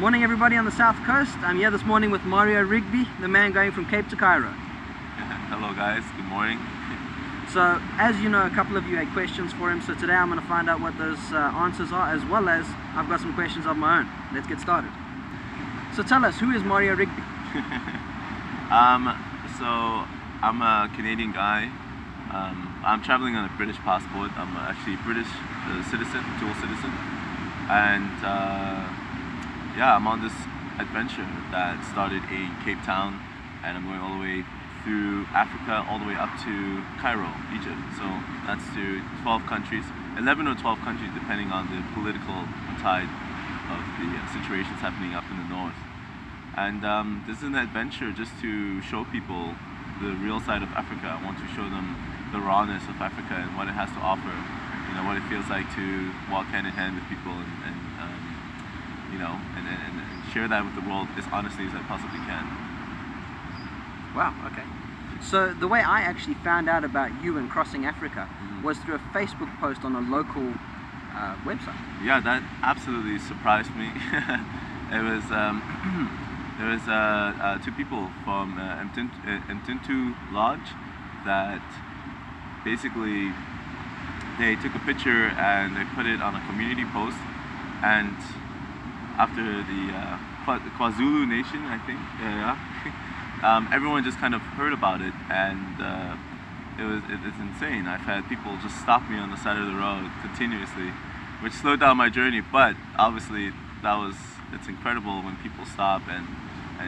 Morning everybody on the south coast. I'm here this morning with Mario Rigby, the man going from Cape to Cairo. Hello guys, good morning. So as you know, a couple of you had questions for him, so today I'm going to find out what those answers are, as well as I've got some questions of my own. Let's get started. So tell us, who is Mario Rigby? So I'm a Canadian guy. I'm traveling on a British passport. I'm actually British citizen, dual citizen, and yeah, I'm on this adventure that started in Cape Town, and I'm going all the way through Africa, all the way up to Cairo, Egypt. So that's to 12 countries, 11 or 12 countries, depending on the political tide of the situations happening up in the north. And this is an adventure just to show people the real side of Africa. I want to show them the rawness of Africa and what it has to offer. You know, what it feels like to walk hand in hand with people and you know, and share that with the world as honestly as I possibly can. Wow, okay. So the way I actually found out about you and crossing Africa was through a Facebook post on a local website. Yeah, that absolutely surprised me. It was there was two people from Mtuntu Lodge that basically they took a picture and they put it on a community post, and after the KwaZulu Nation, I think, everyone just kind of heard about it, and it's insane. I've had people just stop me on the side of the road continuously, which slowed down my journey. But obviously, it's incredible when people stop and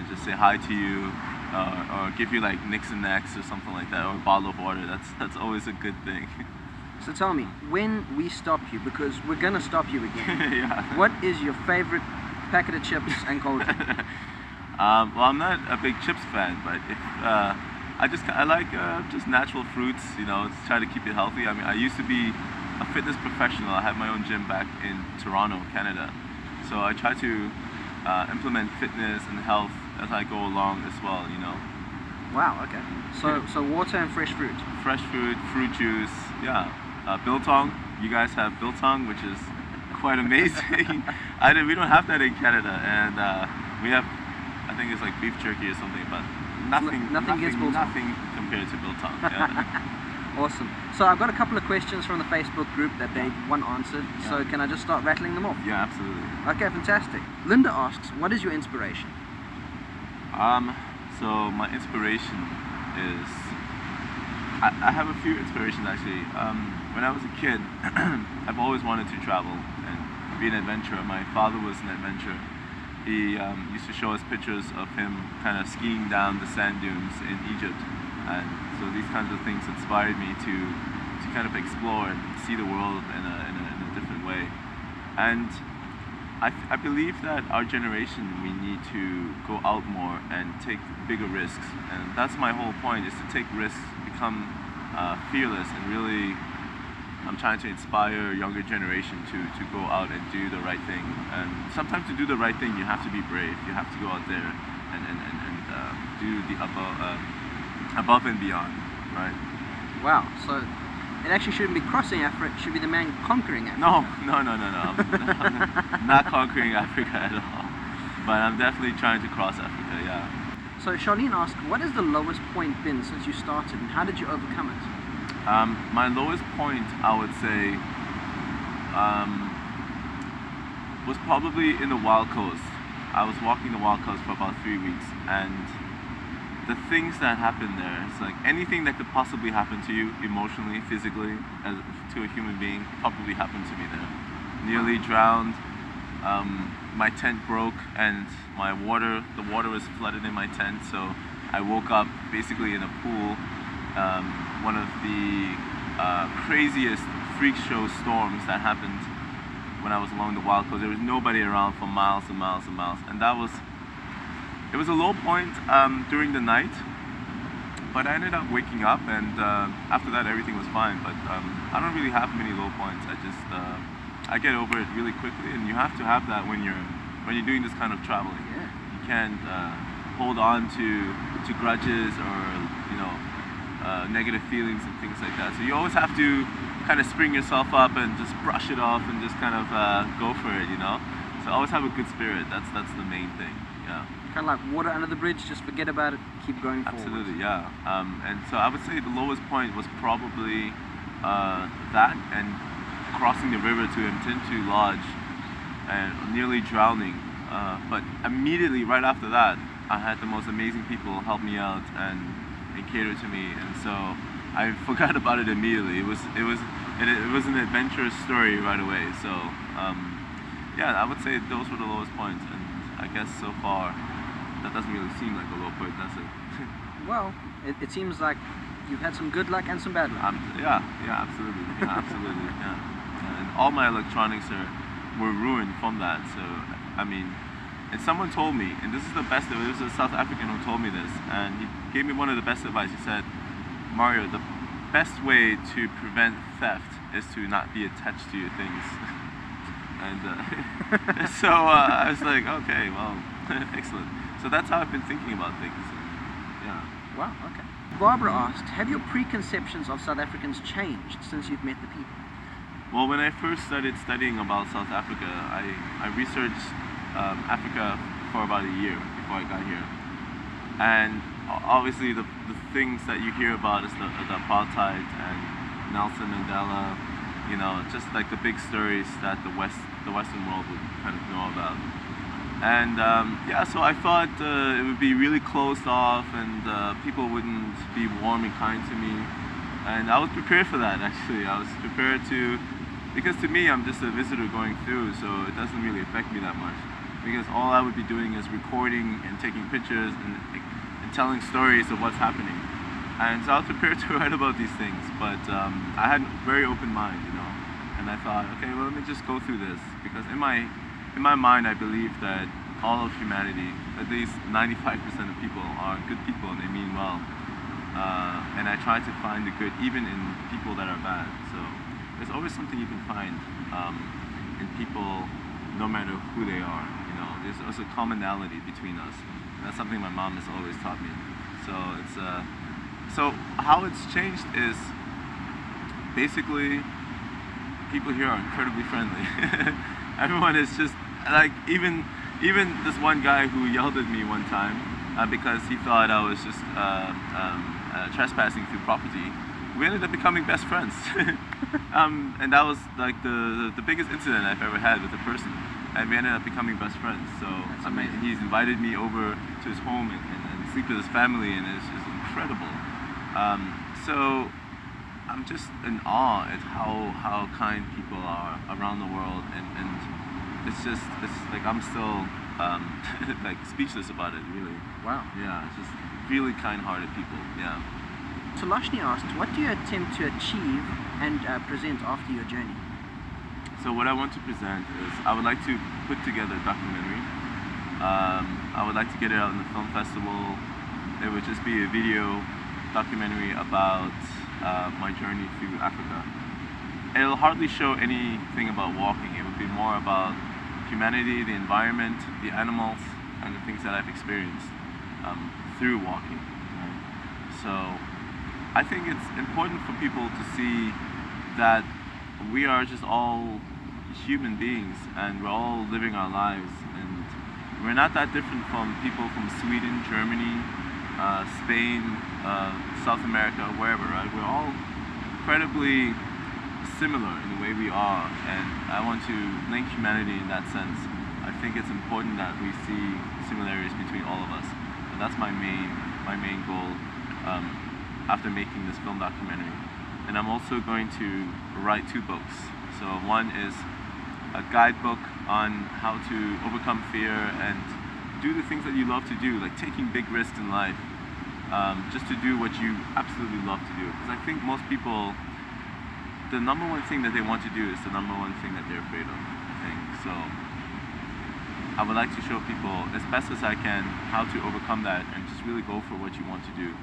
just say hi to you, or give you like nicks and necks or something like that, or a bottle of water. That's always a good thing. So tell me, when we stop you, because we're gonna stop you again, yeah. What is your favorite packet of chips and cold drink? Well, I'm not a big chips fan, but if I like just natural fruits, you know, to try to keep it healthy. I mean, I used to be a fitness professional. I had my own gym back in Toronto, Canada. So I try to implement fitness and health as I go along as well, you know. Wow, okay. So water and fresh fruit. Fresh fruit, fruit juice, yeah. Biltong. You guys have biltong, which is quite amazing. We don't have that in Canada, and we have, I think it's like beef jerky or something, but nothing compared to biltong. Yeah. Awesome. So I've got a couple of questions from the Facebook group that they want answered. Yeah. So can I just start rattling them off? Yeah, absolutely. Okay, fantastic. Linda asks, what is your inspiration? So my inspiration is, I have a few inspirations actually. When I was a kid, I've always wanted to travel and be an adventurer. My father was an adventurer. He used to show us pictures of him kind of skiing down the sand dunes in Egypt, and so these kinds of things inspired me to kind of explore and see the world in a different way. And I believe that our generation, we need to go out more and take bigger risks, and that's my whole point, is to take risks, become fearless, and really I'm trying to inspire a younger generation to go out and do the right thing. And sometimes to do the right thing, you have to be brave. You have to go out there and do the above and beyond, right? Wow, so it actually shouldn't be crossing Africa, it should be the man conquering Africa. No. I'm not conquering Africa at all. But I'm definitely trying to cross Africa, yeah. So Charlene asked, what has the lowest point been since you started, and how did you overcome it? My lowest point, I would say, was probably in the Wild Coast. I was walking the Wild Coast for about 3 weeks, and the things that happened there, it's like anything that could possibly happen to you emotionally, physically, to a human being, probably happened to me there. Nearly drowned, my tent broke, and the water was flooded in my tent, so I woke up basically in a pool. One of the craziest freak show storms that happened when I was along the Wild Coast. There was nobody around for miles and miles and miles, and it was a low point during the night, but I ended up waking up, and after that everything was fine. But I don't really have many low points. I get over it really quickly, and you have to have that when you're doing this kind of traveling. Yeah. You can't hold on to grudges or, you know, negative feelings and things like that. So you always have to kind of spring yourself up and just brush it off and just kind of go for it, you know. So always have a good spirit. That's the main thing. Yeah. Kind of like water under the bridge, just forget about it, keep going forward. Absolutely, yeah. And so I would say the lowest point was probably that, and crossing the river to Mtintu Lodge and nearly drowning. But immediately right after that, I had the most amazing people help me out and cater to me, and so I forgot about it immediately. It was an adventurous story right away. So yeah, I would say those were the lowest points, and I guess so far that doesn't really seem like a low point, does it? Well, it seems like you've had some good luck and some bad luck. Yeah, absolutely. Yeah, absolutely. Yeah. And all my electronics were ruined from that. So, I mean, and someone told me, and this is the best, it was a South African who told me this, and he gave me one of the best advice. He said, Mario, the best way to prevent theft is to not be attached to your things. And so I was like, okay, well, excellent. So that's how I've been thinking about things. Yeah. Wow, okay. Barbara asked, have your preconceptions of South Africans changed since you've met the people? Well, when I first started studying about South Africa, I researched Africa for about a year before I got here. And obviously the things that you hear about is the apartheid and Nelson Mandela, you know, just like the big stories that the Western world would kind of know about. And yeah, so I thought it would be really closed off, and people wouldn't be warm and kind to me. And I was prepared for that, actually. I was prepared to, because to me, I'm just a visitor going through, so it doesn't really affect me that much. Because all I would be doing is recording and taking pictures and telling stories of what's happening. And so I was prepared to write about these things, but I had a very open mind, you know. And I thought, okay, well, let me just go through this, because in my mind, I believe that all of humanity, at least 95% of people, are good people and they mean well. And I try to find the good even in people that are bad. So there's always something you can find in people, no matter who they are. You know, there's also commonality between us. And that's something my mom has always taught me. So it's so how it's changed is basically people here are incredibly friendly. Everyone is just like, even this one guy who yelled at me one time because he thought I was just trespassing through property. We ended up becoming best friends. And that was like the biggest incident I've ever had with a person, and we ended up becoming best friends. So I mean, he's invited me over to his home and sleep with his family, and it's just incredible. So I'm just in awe at how kind people are around the world, and it's like I'm still like speechless about it, really. Wow. Yeah, it's just really kind-hearted people. Yeah. Tolashni asks, what do you attempt to achieve and present after your journey? So what I want to present is, I would like to put together a documentary. I would like to get it out in the film festival. It would just be a video documentary about my journey through Africa. It'll hardly show anything about walking. It would be more about humanity, the environment, the animals, and the things that I've experienced through walking. Right? So I think it's important for people to see that we are just all human beings, and we're all living our lives, and we're not that different from people from Sweden, Germany, Spain, South America, wherever, right? We're all incredibly similar in the way we are, and I want to link humanity in that sense. I think it's important that we see similarities between all of us, and that's my main goal after making this film documentary. And I'm also going to write 2 books. So one is a guidebook on how to overcome fear and do the things that you love to do, like taking big risks in life, just to do what you absolutely love to do. Because I think most people, the number one thing that they want to do is the number one thing that they're afraid of, I think. So I would like to show people, as best as I can, how to overcome that and just really go for what you want to do.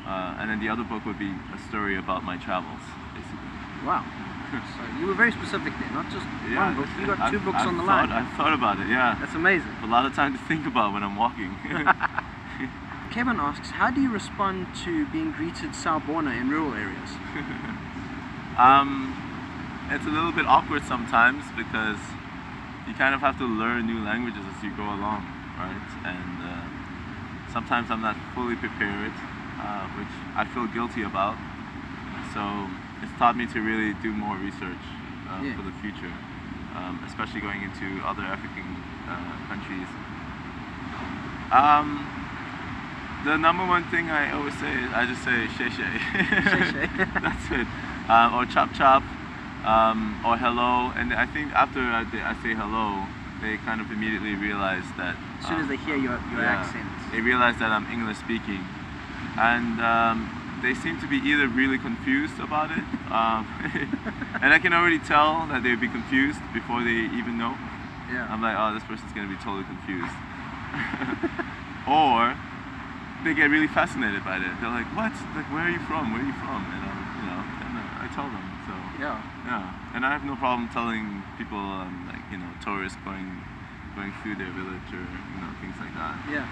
And then the other book would be a story about my travels, basically. Wow. So you were very specific there, not just one book. You got 2 books on the line. I've thought about it, yeah. That's amazing. A lot of time to think about when I'm walking. Kevin asks, how do you respond to being greeted Sawubona in rural areas? It's a little bit awkward sometimes, because you kind of have to learn new languages as you go along, right? And sometimes I'm not fully prepared, which I feel guilty about. So it's taught me to really do more research for the future, especially going into other African countries. The number one thing I always say is I just say "shay shay." That's it. Or chop chop, or hello. And I think after I say hello, they kind of immediately realize that. As soon as they hear your accent. They realize that I'm English speaking. And they seem to be either really confused about it, and I can already tell that they'd be confused before they even know. Yeah. I'm like, oh, this person's gonna be totally confused. Or they get really fascinated by it. They're like, what? Like, where are you from? Where are you from? And I tell them. So yeah. And I have no problem telling people, like, tourists going through their village or things like that. Yeah.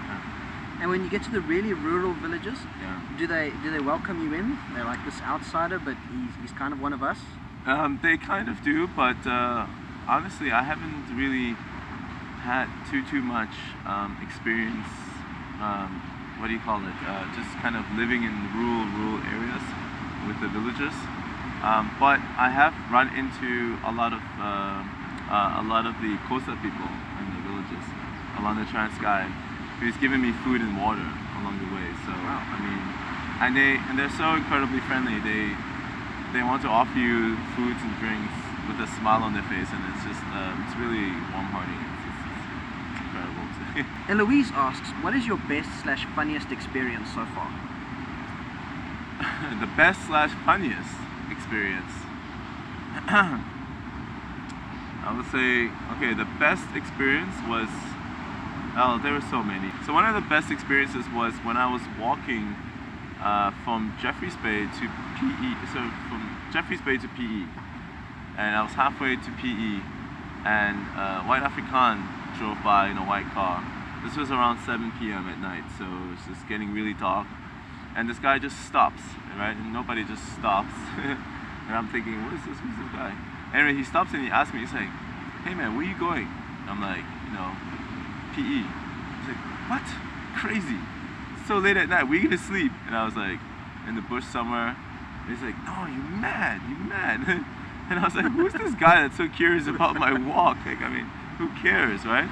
And when you get to the really rural villages, do they welcome you in? They're like, this outsider, but he's kind of one of us? They kind of do, but honestly, I haven't really had too much experience. What do you call it? Just kind of living in rural areas with the villagers. But I have run into a lot of the Kosa people in the villages along the Transkei. He's given me food and water along the way. So I mean, and they're so incredibly friendly. They want to offer you foods and drinks with a smile on their face, and it's just it's really warm-hearted. It's incredible. Eloise asks, what is your best/funniest experience so far? The best/funniest experience. I would say, okay, the best experience was. Oh, there were so many. So one of the best experiences was when I was walking from Jeffreys Bay to PE. So from Jeffreys Bay to PE, and I was halfway to PE, and White African drove by in a white car. This was around 7 p.m. at night, so it was just getting really dark. And this guy just stops, right? And nobody just stops. And I'm thinking, what is this? Who's this guy? Anyway, he stops and he asks me, he's like, hey man, where you going? I'm like, PE. He's like, what? Crazy. It's so late at night, we're gonna sleep. And I was like, in the bush somewhere. And he's like, no, you mad. And I was like, who's this guy that's so curious about my walk? Like, I mean, who cares, right?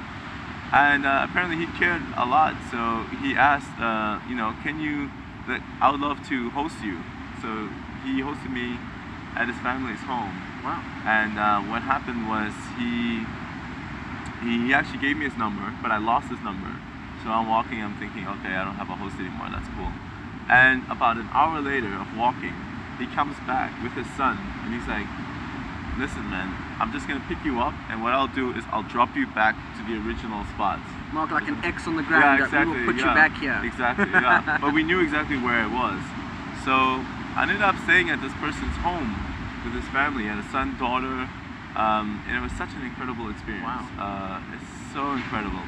And apparently he cared a lot. So he asked, can you, I would love to host you. So he hosted me at his family's home. Wow. And what happened was he actually gave me his number, but I lost his number. So I'm walking, I'm thinking, okay, I don't have a host anymore, that's cool. And about an hour later of walking, he comes back with his son, and he's like, listen man, I'm just gonna pick you up, and what I'll do is I'll drop you back to the original spot. Mark like an X on the ground, exactly, we will put you back here. Exactly, yeah. But we knew exactly where it was. So I ended up staying at this person's home with his family, and a son, daughter, and it was such an incredible experience. Wow. It's so incredible.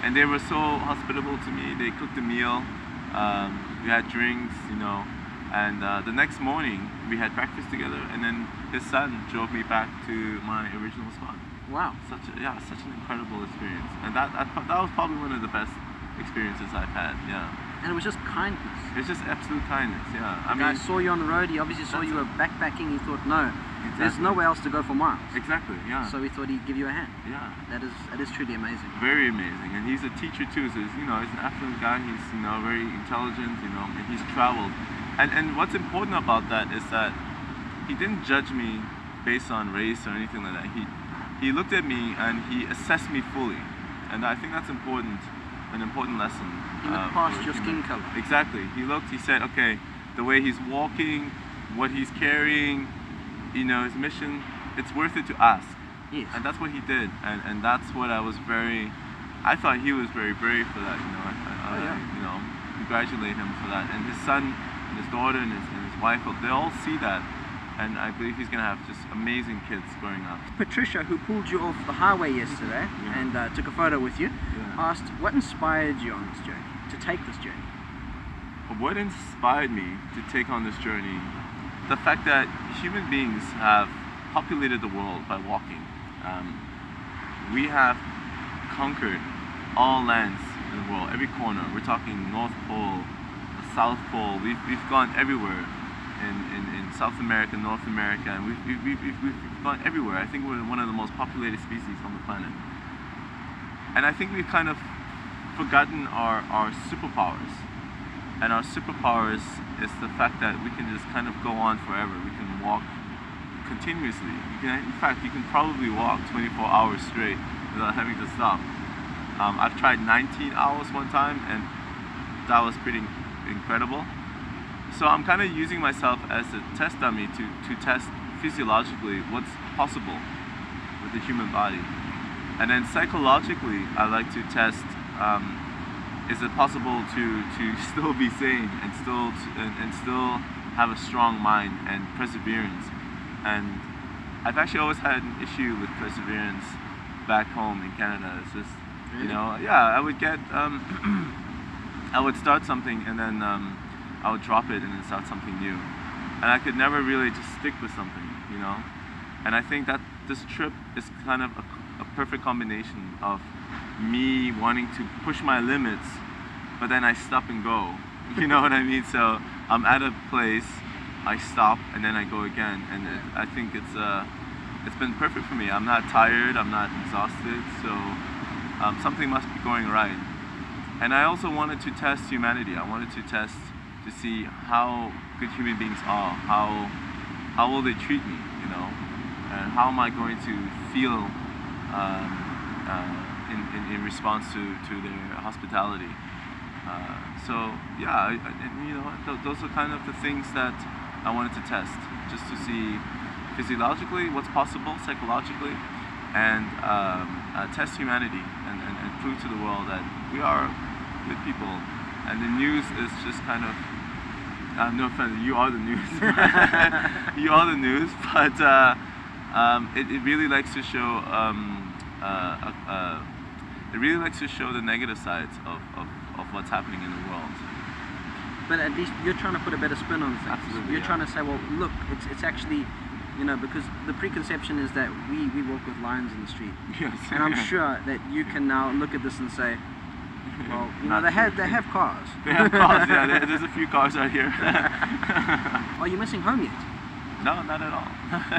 And they were so hospitable to me. They cooked a meal, we had drinks, and the next morning we had breakfast together, and then his son drove me back to my original spot. Wow. Such an incredible experience. And that was probably one of the best experiences I've had, yeah. And it was just kindness. It's just absolute kindness, yeah. The guy saw you on the road, he obviously saw you were backpacking, he thought, no, there's nowhere else to go for miles. Exactly, yeah. So he thought he'd give you a hand. Yeah. That is truly amazing. Very amazing. And he's a teacher too, so he's an affluent guy, he's very intelligent, and he's traveled. And what's important about that is that he didn't judge me based on race or anything like that. He looked at me and he assessed me fully. And I think that's important. An important lesson. He looked past your skin color. Exactly. He said, okay, the way he's walking, what he's carrying, his mission, it's worth it to ask. Yes. And that's what he did. And that's what I thought he was very brave for that, I congratulate him for that. And his son and his daughter and his wife, they all see that. And I believe he's going to have just amazing kids growing up. Patricia, who pulled you off the highway yesterday and took a photo with you, asked, what inspired you on this journey, to take this journey? What inspired me to take on this journey? The fact that human beings have populated the world by walking. we have conquered all lands in the world, every corner. We're talking North Pole, the South Pole. We've gone everywhere in South America, North America, and we've gone everywhere. I think we're one of the most populated species on the planet. And I think we've kind of forgotten our superpowers. And our superpowers is the fact that we can just kind of go on forever. We can walk continuously. In fact, you can probably walk 24 hours straight without having to stop. I've tried 19 hours one time, and that was pretty incredible. So I'm kind of using myself as a test dummy to test physiologically what's possible with the human body. And then psychologically, I like to test, is it possible to still be sane and still have a strong mind and perseverance. And I've actually always had an issue with perseverance back home in Canada. It's just, you know, yeah, I would get, I would start something and then I would drop it and then start something new. And I could never really just stick with something, you know. And I think that this trip is kind of a perfect combination of me wanting to push my limits, but then I stop and go. You know what I mean? So I'm at a place, I stop, and then I go again. And I think it's been perfect for me. I'm not tired, I'm not exhausted, so something must be going right. And I also wanted to test humanity. I wanted to test to see how good human beings are, how will they treat me, you know, and how am I going to feel in response to their hospitality. So yeah, you know, those are kind of the things that I wanted to test, just to see physiologically what's possible, psychologically, and test humanity and prove to the world that we are good people. And the news is just kind of, no offense, you are the news. You are the news, but it really likes to show it really likes to show the negative sides of what's happening in the world. But at least you're trying to put a better spin on things. Absolutely, you're trying to say, well, look, it's actually, you know, because the preconception is that we walk with lions in the street. Yes. And I'm sure that you can now look at this and say, well, you know, they have cars. They have cars, yeah. There's a few cars out here. Are you missing home yet? No, not at all.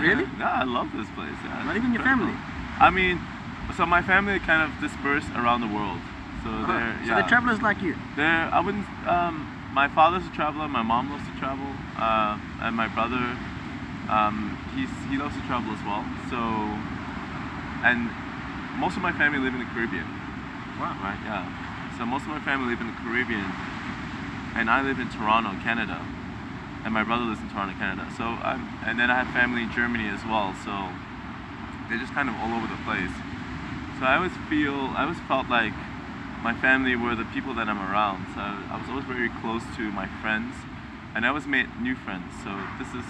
Really? No, I love this place. Yeah, Not even your family? I mean, so my family kind of dispersed around the world. So they're travelers like you? I wouldn't. My father's a traveler. My mom loves to travel, and my brother, he loves to travel as well. So, and most of my family live in the Caribbean. Wow. Right? Yeah. So most of my family live in the Caribbean, and I live in Toronto, Canada, and my brother lives in Toronto, Canada. So and then I have family in Germany as well. So they're just kind of all over the place. So I always felt like my family were the people that I'm around. So I was always very close to my friends, and I always made new friends. So this is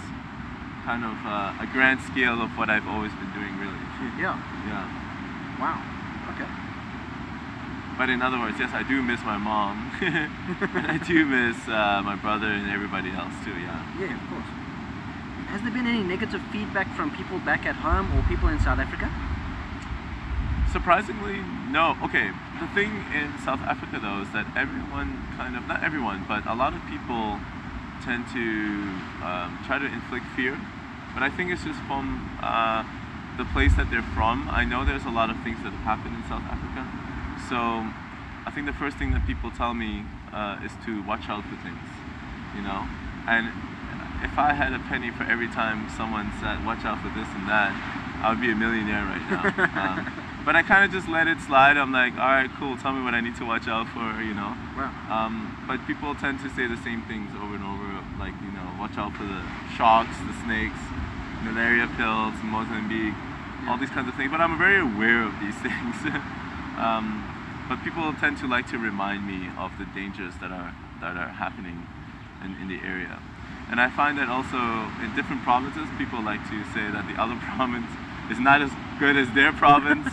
kind of a grand scale of what I've always been doing, really. Yeah. Yeah. Wow. Okay. But in other words, yes, I do miss my mom, and I do miss my brother and everybody else too. Yeah. Yeah, of course. Has there been any negative feedback from people back at home or people in South Africa? Surprisingly, no. Okay, the thing in South Africa though is that everyone kind of, not everyone, but a lot of people tend to try to inflict fear. But I think it's just from the place that they're from. I know there's a lot of things that have happened in South Africa. So I think the first thing that people tell me is to watch out for things, you know? And if I had a penny for every time someone said, watch out for this and that, I would be a millionaire right now. But I kind of just let it slide. I'm like, all right, cool, tell me what I need to watch out for, you know? Wow. But people tend to say the same things over and over, like, you know, watch out for the sharks, the snakes, malaria pills, Mozambique, all these kinds of things. But I'm very aware of these things. But people tend to like to remind me of the dangers that are happening in the area. And I find that also in different provinces, people like to say that the other province is not as good as their province.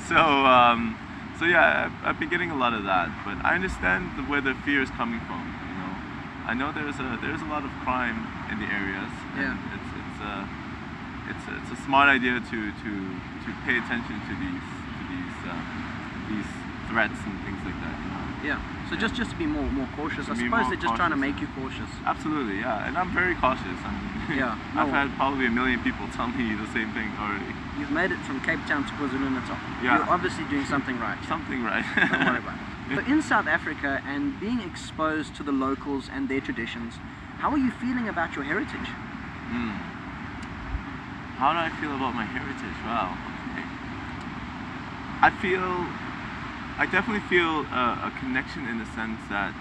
So yeah, I've been getting a lot of that. But I understand where the fear is coming from. You know, I know there's a lot of crime in the areas. Yeah. And it's a smart idea to pay attention to these these threats and things like that. You know? Yeah. So Yeah. just to be more cautious. To I be suppose more they're just trying to cautious. make you cautious. Absolutely, yeah. And I'm very cautious. I mean, Yeah. I've No. had probably 1 million people tell me the same thing already. You've made it from Cape Town to KwaZulu-Natal. Yeah. You're obviously doing something right. Yeah. Something right. Don't worry about it. So in South Africa and being exposed to the locals and their traditions, how are you feeling about your heritage? How do I feel about my heritage? Wow. Okay. I definitely feel a connection in the sense that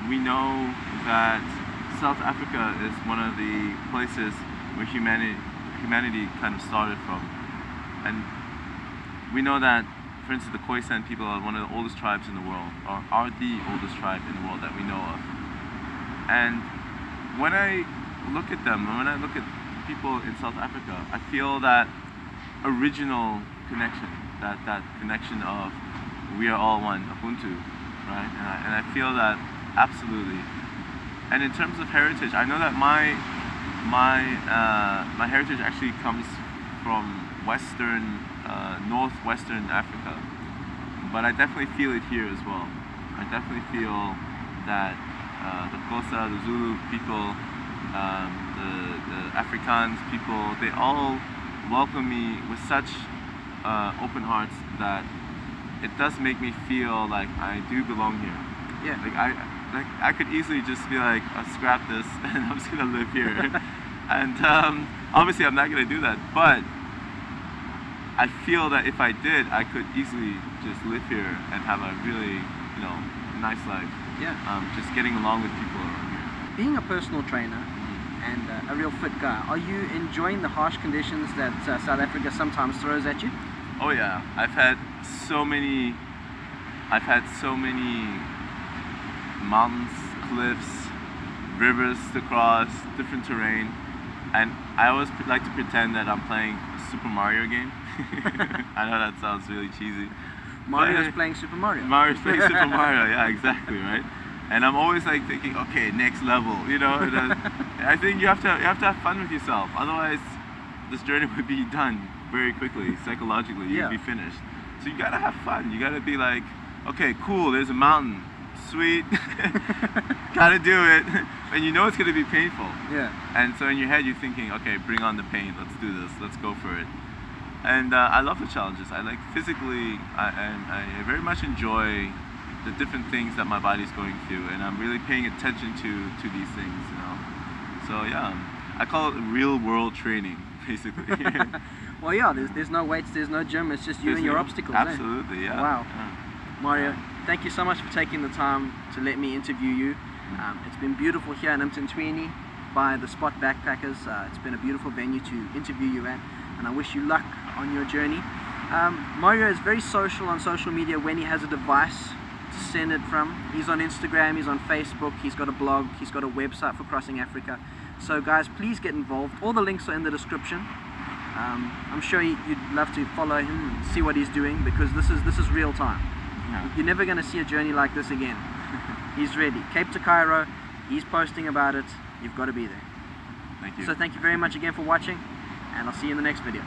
we know that South Africa is one of the places where humanity kind of started from. And we know that, for instance, the Khoisan people are one of the oldest tribes in the world, or are the oldest tribe in the world that we know of. And when I look at them, when I look at people in South Africa, I feel that original connection, that connection of we are all one, Ubuntu, right? And I feel that absolutely. And in terms of heritage, I know that my heritage actually comes from northwestern Africa, but I definitely feel it here as well. I definitely feel that the Xhosa, the Zulu people, the Afrikaans people, they all welcome me with such open hearts that it does make me feel like I do belong here. Yeah. Like I could easily just be like, I'll scrap this and I'm just gonna live here. And obviously I'm not gonna do that, but I feel that if I did, I could easily just live here and have a really, nice life. Yeah. Just getting along with people around here. Being a personal trainer and a real fit guy, are you enjoying the harsh conditions that South Africa sometimes throws at you? Oh yeah, I've had so many mountains, cliffs, rivers to cross, different terrain, and I always like to pretend that I'm playing a Super Mario game. I know that sounds really cheesy. Mario's but, playing Super Mario. Mario's playing Super Mario, yeah, exactly, right? And I'm always like thinking, okay, next level, And, I think you have to have fun with yourself. Otherwise, this journey would be done very quickly, psychologically. You'd be finished. So you gotta have fun. You gotta be like, okay, cool. There's a mountain, sweet. Gotta do it, and you know it's gonna be painful. Yeah. And so in your head, you're thinking, okay, bring on the pain. Let's do this. Let's go for it. And I love the challenges. I like physically, I very much enjoy the different things that my body's going through, and I'm really paying attention to these things, So yeah, I call it real world training, basically. Well, yeah, there's no weights, there's no gym, it's just you and your obstacles. Absolutely, yeah. Wow. Yeah. Mario, thank you so much for taking the time to let me interview you. It's been beautiful here in Mtintwini by the Spot Backpackers. It's been a beautiful venue to interview you at, and I wish you luck on your journey. Mario is very social on social media when he has a device to send it from. He's on Instagram, he's on Facebook, he's got a blog, he's got a website for Crossing Africa. So guys, please get involved. All the links are in the description. I'm sure you'd love to follow him and see what he's doing, because this is real time. Yeah. You're never going to see a journey like this again. He's ready. Cape to Cairo, he's posting about it. You've got to be there. Thank you. So thank you very much again for watching, and I'll see you in the next video.